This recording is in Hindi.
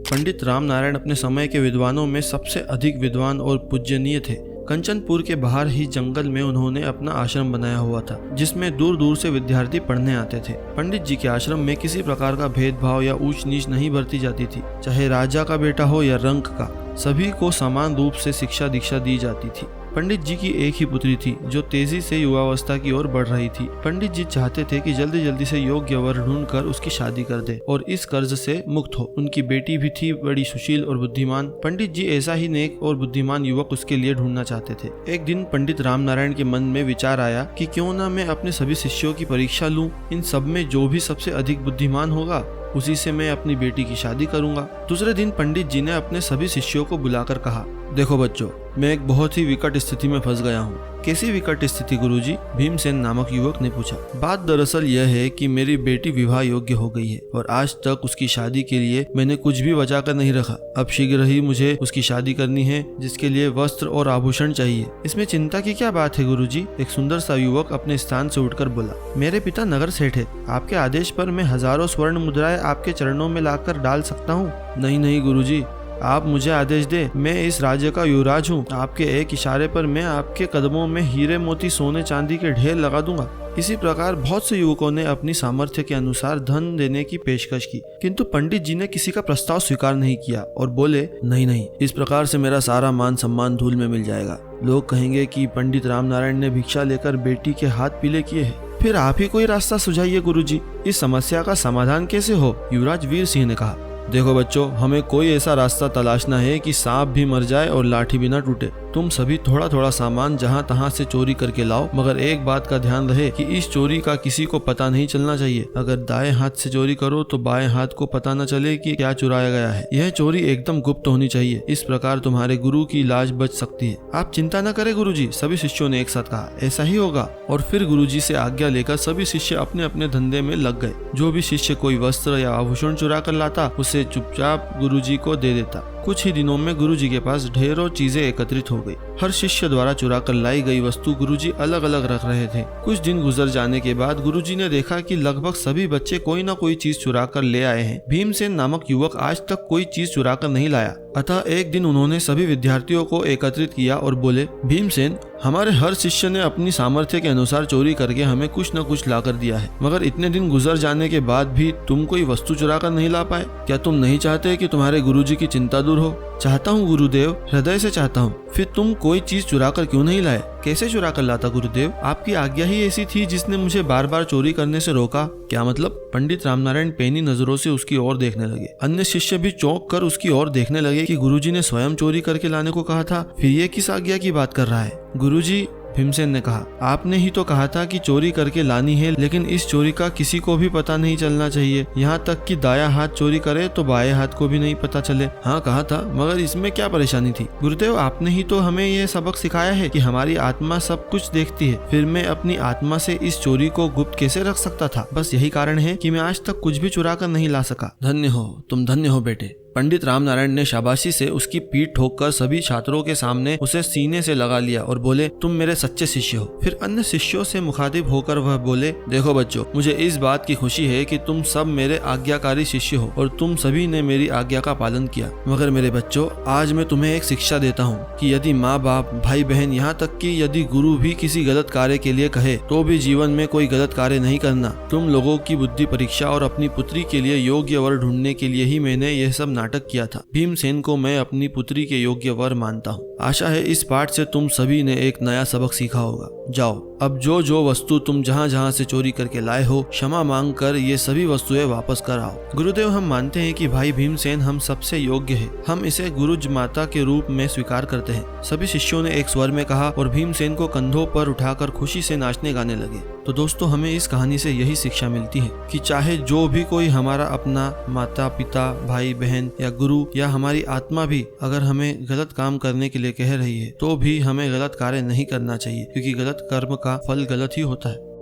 पंडित रामनारायण अपने समय के विद्वानों में सबसे अधिक विद्वान और पूजनीय थे। कंचनपुर के बाहर ही जंगल में उन्होंने अपना आश्रम बनाया हुआ था, जिसमें दूर दूर से विद्यार्थी पढ़ने आते थे। पंडित जी के आश्रम में किसी प्रकार का भेदभाव या ऊंच नीच नहीं बरती जाती थी, चाहे राजा का बेटा हो या रंक का, सभी को समान रूप से शिक्षा दीक्षा दी जाती थी। पंडित जी की एक ही पुत्री थी जो तेजी से युवावस्था की ओर बढ़ रही थी। पंडित जी चाहते थे कि जल्दी जल्दी से योग्य वर ढूंढकर उसकी शादी कर दे और इस कर्ज से मुक्त हो। उनकी बेटी भी थी बड़ी सुशील और बुद्धिमान। पंडित जी ऐसा ही नेक और बुद्धिमान युवक उसके लिए ढूंढना चाहते थे। एक दिन पंडित रामनारायण के मन में विचार आया कि क्यों ना मैं अपने सभी शिष्यों की परीक्षा लूं। इन सब में जो भी सबसे अधिक बुद्धिमान होगा उसी से मैं अपनी बेटी की शादी करूंगा। दूसरे दिन पंडित जी ने अपने सभी शिष्यों को बुलाकर कहा, देखो बच्चों, मैं एक बहुत ही विकट स्थिति में फंस गया हूँ। कैसी विकट स्थिति गुरुजी? भीमसेन नामक युवक ने पूछा। बात दरअसल यह है कि मेरी बेटी विवाह योग्य हो गई है और आज तक उसकी शादी के लिए मैंने कुछ भी बचा कर नहीं रखा। अब शीघ्र ही मुझे उसकी शादी करनी है, जिसके लिए वस्त्र और आभूषण चाहिए। इसमें चिंता की क्या बात है गुरुजी? एक सुंदर सा युवक अपने स्थान से उठकर बोला। मेरे पिता नगर सेठ है, आपके आदेश पर मैं हजारों स्वर्ण मुद्राएं आपके चरणों में लाकर डाल सकता हूँ। नहीं नहीं गुरुजी, आप मुझे आदेश दे, मैं इस राज्य का युवराज हूँ। आपके एक इशारे पर मैं आपके कदमों में हीरे मोती सोने चांदी के ढेर लगा दूंगा। इसी प्रकार बहुत से युवकों ने अपनी सामर्थ्य के अनुसार धन देने की पेशकश की, किंतु पंडित जी ने किसी का प्रस्ताव स्वीकार नहीं किया और बोले, नहीं नहीं, इस प्रकार से मेरा सारा मान सम्मान धूल में मिल जाएगा। लोग कहेंगे कि पंडित रामनारायण ने भिक्षा लेकर बेटी के हाथ पीले किए हैं। फिर आप ही कोई रास्ता सुझाइए गुरुजी, इस समस्या का समाधान कैसे हो? युवराज वीर सिंह ने कहा। देखो बच्चों, हमें कोई ऐसा रास्ता तलाशना है कि सांप भी मर जाए और लाठी भी न टूटे। तुम सभी थोड़ा थोड़ा सामान जहाँ तहाँ से चोरी करके लाओ, मगर एक बात का ध्यान रहे कि इस चोरी का किसी को पता नहीं चलना चाहिए। अगर दाएं हाथ से चोरी करो तो बाएं हाथ को पता न चले कि क्या चुराया गया है। यह चोरी एकदम गुप्त होनी चाहिए, इस प्रकार तुम्हारे गुरु की लाज बच सकती है। आप चिंता न करें गुरुजी, सभी शिष्यों ने एक साथ कहा। ऐसा ही होगा। और फिर गुरुजी से आज्ञा लेकर सभी शिष्य अपने अपने धंधे में लग गए। जो भी शिष्य कोई वस्त्र या आभूषण चुरा कर लाता उसे चुपचाप गुरुजी को दे देता। कुछ ही दिनों में गुरुजी के पास ढेरों चीजें एकत्रित हो गई। हर शिष्य द्वारा चुरा कर लाई गई वस्तु गुरुजी अलग अलग रख रहे थे। कुछ दिन गुजर जाने के बाद गुरुजी ने देखा कि लगभग सभी बच्चे कोई न कोई चीज चुरा कर ले आए हैं। भीमसेन नामक युवक आज तक कोई चीज चुरा कर नहीं लाया। अतः एक दिन उन्होंने सभी विद्यार्थियों को एकत्रित किया और बोले, भीमसेन, हमारे हर शिष्य ने अपनी सामर्थ्य के अनुसार चोरी करके हमें कुछ न कुछ ला कर दिया है, मगर इतने दिन गुजर जाने के बाद भी तुम कोई वस्तु चुरा कर नहीं ला पाए। क्या तुम नहीं चाहते कि तुम्हारे गुरुजी की चिंता दूर हो? चाहता हूँ गुरुदेव, हृदय से चाहता हूँ। फिर तुम कोई चीज चुरा कर क्यों नहीं लाए? कैसे चुरा कर लाता गुरुदेव? आपकी आज्ञा ही ऐसी थी जिसने मुझे बार बार चोरी करने से रोका। क्या मतलब? पंडित रामनारायण पैनी नजरों से उसकी ओर देखने लगे। अन्य शिष्य भी चौंक कर उसकी ओर देखने लगे कि गुरुजी ने स्वयं चोरी करके लाने को कहा था। फिर ये किस आज्ञा की बात कर रहा है? गुरुजी, भीमसेन ने कहा, आपने ही तो कहा था कि चोरी करके लानी है, लेकिन इस चोरी का किसी को भी पता नहीं चलना चाहिए। यहाँ तक कि दायां हाथ चोरी करे तो बाएं हाथ को भी नहीं पता चले। हाँ कहा था, मगर इसमें क्या परेशानी थी? गुरुदेव, आपने ही तो हमें यह सबक सिखाया है कि हमारी आत्मा सब कुछ देखती है। फिर मैं अपनी आत्मा से इस चोरी को गुप्त कैसे रख सकता था? बस यही कारण है कि मैं आज तक कुछ भी चुरा कर नहीं ला सका। धन्य हो तुम, धन्य हो बेटे। पंडित रामनारायण ने शाबाशी से उसकी पीठ ठोककर सभी छात्रों के सामने उसे सीने से लगा लिया और बोले, तुम मेरे सच्चे शिष्य हो। फिर अन्य शिष्यों से मुखातिब होकर वह बोले, देखो बच्चों, मुझे इस बात की खुशी है कि तुम सब मेरे आज्ञाकारी शिष्य हो और तुम सभी ने मेरी आज्ञा का पालन किया। मगर मेरे बच्चों, आज मैं तुम्हें एक शिक्षा देता हूँ कि यदि माँ बाप, भाई बहन, यहाँ तक कि यदि गुरु भी किसी गलत कार्य के लिए कहे तो भी जीवन में कोई गलत कार्य नहीं करना। तुम लोगों की बुद्धि परीक्षा और अपनी पुत्री के लिए योग्य वर ढूंढने के लिए ही मैंने यह सब नाटक किया था। भीमसेन को मैं अपनी पुत्री के योग्य वर मानता हूँ। आशा है इस पाठ से तुम सभी ने एक नया सबक सीखा होगा। जाओ, अब जो वस्तु तुम जहाँ जहाँ से चोरी करके लाए हो, क्षमा मांग कर ये सभी वस्तुएं वापस कर आओ। गुरुदेव, हम मानते हैं कि भाई भीमसेन हम सबसे योग्य है। हम इसे गुरुज माता के रूप में स्वीकार करते हैं। सभी शिष्यों ने एक स्वर में कहा और भीमसेन को कंधों पर उठाकर खुशी से नाचने गाने लगे। तो दोस्तों, हमें इस कहानी से यही शिक्षा मिलती है कि चाहे जो भी कोई हमारा अपना माता पिता, भाई बहन या गुरु या हमारी आत्मा भी अगर हमें गलत काम करने के लिए कह रही है तो भी हमें गलत कार्य नहीं करना चाहिए, क्योंकि गलत कर्म का फल गलत ही होता है।